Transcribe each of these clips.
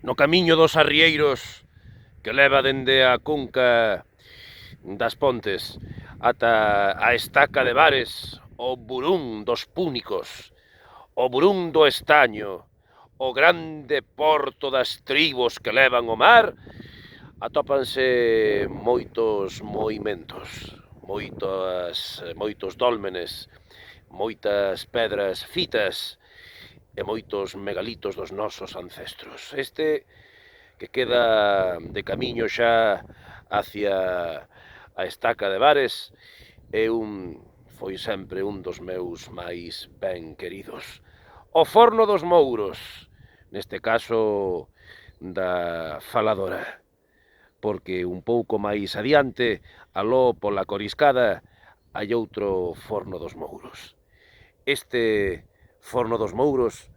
No camiño dos arrieiros que leva dende a cunca das Pontes ata a estaca de Bares, o burún dos púnicos, o burún do estaño, o grande porto das tribos que levan o mar, atópanse moitos moimentos, moitos dólmenes, moitas pedras fitas e moitos megalitos dos nosos ancestros. Este que queda de camiño xa hacia a estaca de Bares foi sempre un dos meus máis ben queridos. O forno dos Mouros, neste caso da Faladora, porque un pouco máis adiante, aló pola Coriscada, hai outro forno dos Mouros. Este forno dos Mouros,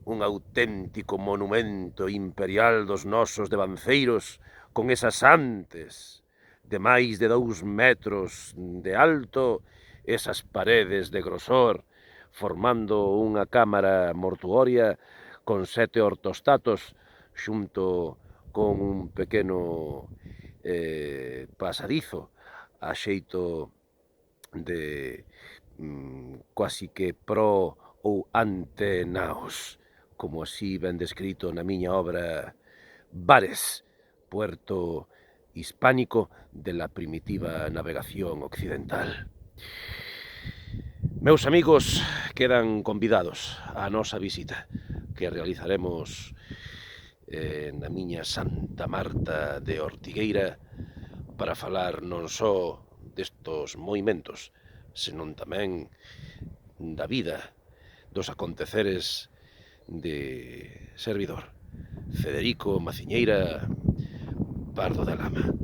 un auténtico monumento imperial dos nosos devanceiros, con esas antes de máis de 2 metros de alto, esas paredes de grosor, formando unha cámara mortuoria con 7 ortostatos, xunto con un pequeno pasadizo a xeito de quasi que pro ou ante naos, como así ben descrito na miña obra Bares, puerto hispánico de la primitiva navegación occidental. Meus amigos, quedan convidados á nosa visita que realizaremos na miña Santa Marta de Ortigueira para falar non só destos moimentos, senón tamén da vida, dos aconteceres de servidor, Federico Maciñeira Pardo da Lama.